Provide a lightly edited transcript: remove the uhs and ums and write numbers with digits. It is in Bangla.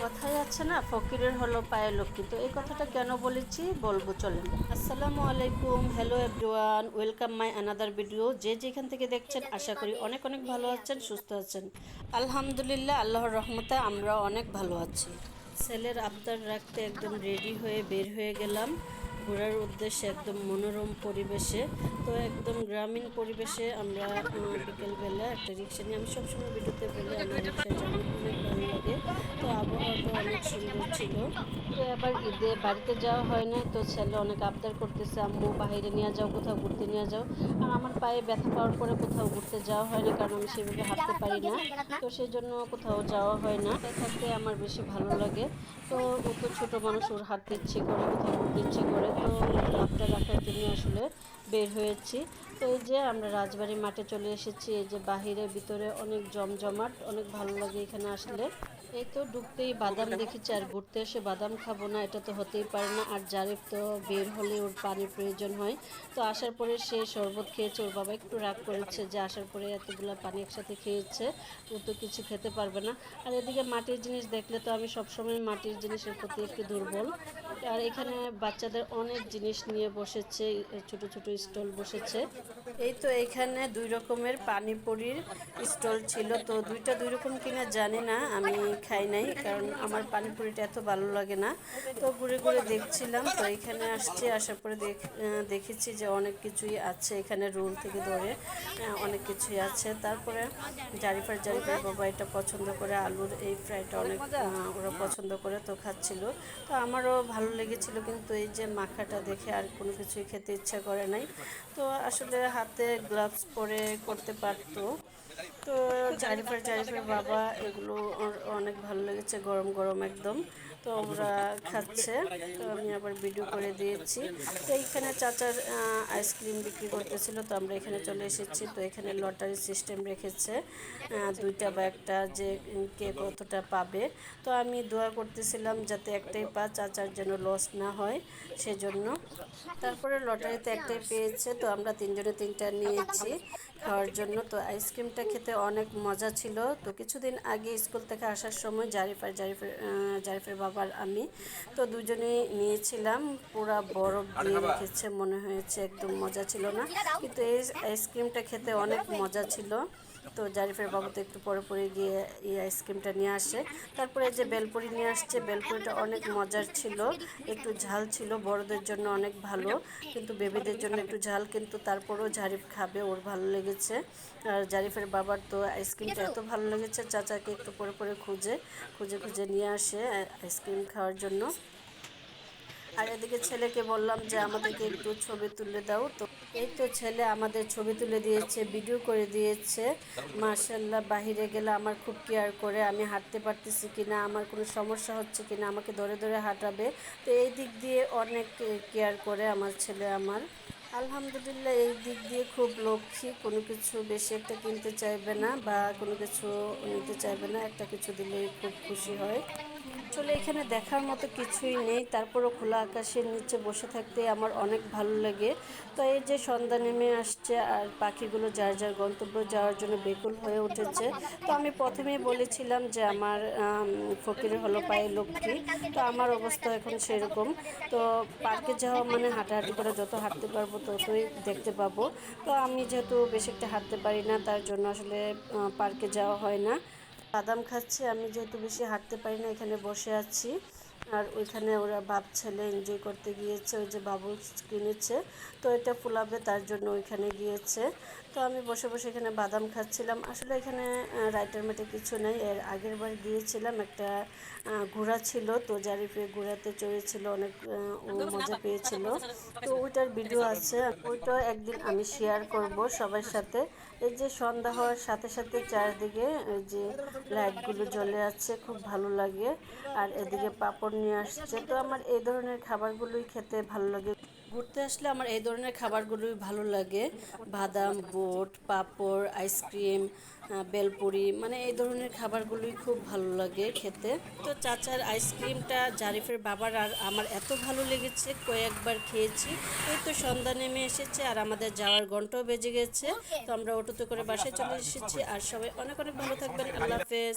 কথাই আছে না, ফকিরের হলো পায়ের লক্ষ্মী। তো এই কথাটা কেন বলেছি বলবো, চলেন। আসসালামু আলাইকুম, hello everyone, welcome my another video. যে যেখান থেকে দেখছেন আশা করি অনেক অনেক ভালো আছেন, সুস্থ আছেন। আলহামদুলিল্লাহ, আল্লাহর রহমতে আমরা অনেক ভালো আছি। ছেলের আবদার রাখতে একদম রেডি হয়ে বের হয়ে গেলাম ঘোরার উদ্দেশ্যে, একদম মনোরম পরিবেশে। তো একদম গ্রামীণ পরিবেশে আমরা বিকেলবেলা একটা রিক্সা নিয়ে, আমি সবসময় ভিডিওতে বলি আমার রিক্সায় যেমন অনেক ভালো লাগে। তো আবহাওয়াটা অনেক সুন্দর ছিল। তো এবার ঈদে বাড়িতে যাওয়া হয় না, তো ছেলে অনেক আবদার করতেছে, আম্মু বাইরে নিয়ে যাও, কোথাও ঘুরতে নিয়ে যাও। আর আমার পায়ে ব্যথা পাওয়ার পরে কোথাও ঘুরতে যাওয়া হয় না, কারণ আমি সেভাবে হাঁটতে পারি না। তো সেই জন্য কোথাও যাওয়া হয় না, থাকতে আমার বেশি ভালো লাগে। তো ও তো ছোটো মানুষ, ওর হাঁটতে ইচ্ছে করে, কোথাও ঘুরতে ইচ্ছে করে। তো ওর আবদার রাখার জন্য আসলে বের হয়েছি। তো এই যে আমরা রাজবাড়ি মাঠে চলে এসেছি। এই যে বাহিরে ভিতরে অনেক জমজমাট, অনেক ভালো লাগে এখানে আসলে। এই তো ঢুকতেই বাদাম দেখেছি, আর ঘুরতে এসে বাদাম খাবো না, এটা তো হতেই পারে না। আর জারিফ তো বের হলে ওর পানির প্রয়োজন হয়। তো আসার পরে সে শরবত খেয়েছে, ওর বাবা একটু রাগ করেছে যে আসার পরে এতগুলো পানি একসাথে খেয়েছে, ও তো কিছু খেতে পারবে না। আর এদিকে মাটির জিনিস দেখলে তো আমি সবসময় মাটির জিনিসের প্রতি একটু দুর্বল। আর এখানে বাচ্চাদের অনেক জিনিস নিয়ে বসেছে, ছোট ছোট স্টল বসেছে। এই তো এখানে দুই রকমের পানিপুরির স্টল ছিল। তো দুইটা দুই রকম কিনা জানি না, আমি খাই নাই, কারণ আমার পানিপুরিটা এত ভালো লাগে না। তো ঘুরে ঘুরে দেখছিলাম। তো এখানে আসার পরে দেখেছি যে অনেক কিছুই আছে এখানে, রোল থেকে ধরে অনেক কিছুই আছে। তারপরে জারিফার বাবা এটা পছন্দ করে, আলুর এই ফ্রাইটা অনেক ওরা পছন্দ করে, তো খাচ্ছিল। তো আমারও ভালো লেগেছিল, কিন্তু এই যে মাখাটা দেখে আর কোনো কিছুই খেতে ইচ্ছা করে নাই। তো আসলে হাতে গ্লাভস পরে করতে পারতো। তো জারিফের বাবা এগুলো ওর অনেক ভালো লেগেছে, গরম গরম একদম। তো ওরা খাচ্ছে, তো আমি আবার ভিডিও করে দিয়েছি। তো এইখানে চাচার আইসক্রিম বিক্রি করতেছিল, তো আমরা এখানে চলে এসেছি। তো এখানে লটারি সিস্টেম রেখেছে, দুইটা বা একটা, যে কে কতটা পাবে। তো আমি দোয়া করতেছিলাম যাতে একটাই চাচার যেন লস না হয়, সেজন্য। তারপরে লটারিতে একটাই পেয়েছে, তো আমরা তিনজনে তিনটা নিয়েছি খাওয়ার জন্য। তো আইসক্রিমটা খেতে অনেক মজা ছিল। তো কিছুদিন আগে স্কুল থেকে আসার সময় জারিফের বাবার আমি, তো দুজনেই নিয়েছিলাম। পুরা বরফ দিয়ে রেখেছে, মনে হয়েছে একদম মজা ছিল না, কিন্তু এই আইসক্রিমটা খেতে অনেক মজা ছিল। তো জারিফের বাবা তো একটু পরে পরে গিয়ে এই আইসক্রিমটা নিয়ে আসে। তারপরে যে বেলপুরি নিয়ে আসছে, বেলপুরিটা অনেক মজার ছিল, একটু ঝাল ছিল, বড়দের জন্য অনেক ভালো, কিন্তু বেবিদের জন্য একটু ঝাল, কিন্তু তারপরেও জারিফ খাবে, ওর ভালো লেগেছে। আর জারিফের বাবার তো আইসক্রিমটা এত ভালো লেগেছে, চাচাকে একটু পরে পরে খুঁজে খুঁজে খুঁজে নিয়ে আসে আইসক্রিম খাওয়ার জন্য। আর এদিকে ছেলেকে বললাম যে আমাদেরকে একটু ছবি তুলে দাও। তো এই তো ছেলে আমাদের ছবি তুলে দিয়েছে, ভিডিও করে দিয়েছে। মার্শাল্লাহ, বাহিরে গেলে আমার খুব কেয়ার করে, আমি হাঁটতে পারতেছি কিনা, আমার কোনো সমস্যা হচ্ছে কিনা, আমাকে ধরে ধরে হাঁটাবে। তো এই দিক দিয়ে অনেক কেয়ার করে আমার ছেলে আমার। আলহামদুলিল্লাহ, এই দিক দিয়ে খুব লক্ষ্মী, কোনো কিছু বেশি একটা কিনতে চাইবে না বা কোনো কিছু নিতে চাইবে না, একটা কিছু দিলেই খুব খুশি হয়। আসলে এখানে দেখার মতো কিছুই নেই, তারপরও খোলা আকাশের নিচে বসে থাকতে আমার অনেক ভালো লাগে। তো এই যে সন্ধ্যা নেমে আসছে, আর পাখিগুলো যার যার গন্তব্য যাওয়ার জন্য বেকুল হয়ে উঠেছে। তো আমি প্রথমেই বলেছিলাম যে আমার ফকিরের হলো পায়ে লক্ষ্মী। তো আমার অবস্থা এখন সেরকম। তো পার্কে যাওয়া মানে হাঁটাহাঁটি করে, যত হাঁটতে পারবো ততই দেখতে পাবো। তো আমি যেহেতু বেশি একটা হাঁটতে পারি না, তার জন্য আসলে পার্কে যাওয়া হয় না। বাদাম খাচ্ছে, আমি যেহেতু বেশি হাঁটতে পারি না, এখানে বসে আছি। আর ওইখানে ওরা বাপ ছেলে এনজয় করতে গিয়েছে, ওই যে বাবলস কিনেছে, তো এটা ফুলাবে তার জন্য ওইখানে গিয়েছে। তো আমি বসে বসে এখানে বাদাম খাচ্ছিলাম। আসলে এখানে রাইটার মেটে কিছু নেই, এর আগের বার গিয়েছিলাম, একটা ঘোড়া ছিল, তো জারিফে ঘোড়াতে চড়েছিল, অনেক ও মজা পেয়েছিল। তো ওইটার ভিডিও আছে, ওইটাও একদিন আমি শেয়ার করব সবার সাথে। এই যে সন্ধ্যা হওয়ার সাথে সাথে চারদিকে ওই যে লাইটগুলো জ্বলে আছে, খুব ভালো লাগে। আর এদিকে পাপড় নিয়ে আসছে। তো আমার এই ধরনের খাবারগুলোই খেতে ভালো লাগে, ঘুরতে আসলে আমার এই ধরনের খাবারগুলোই ভালো লাগে। বাদাম, বুট, পাপড়, আইসক্রিম, বেলপুরি, মানে এই ধরনের খাবারগুলোই খুব ভালো লাগে খেতে। তো চাচার আইসক্রিমটা জারিফের বাবার আর আমার এত ভালো লেগেছে, কয়েকবার খেয়েছি। এই তো সন্ধ্যা নেমে এসেছে, আর আমাদের যাওয়ার ঘন্টাও বেজে গেছে। তো আমরা অটোতে করে বাসায় চলে এসেছি। আর সবাই অনেক অনেক ভালো থাকবেন, আল্লাহ হাফেজ।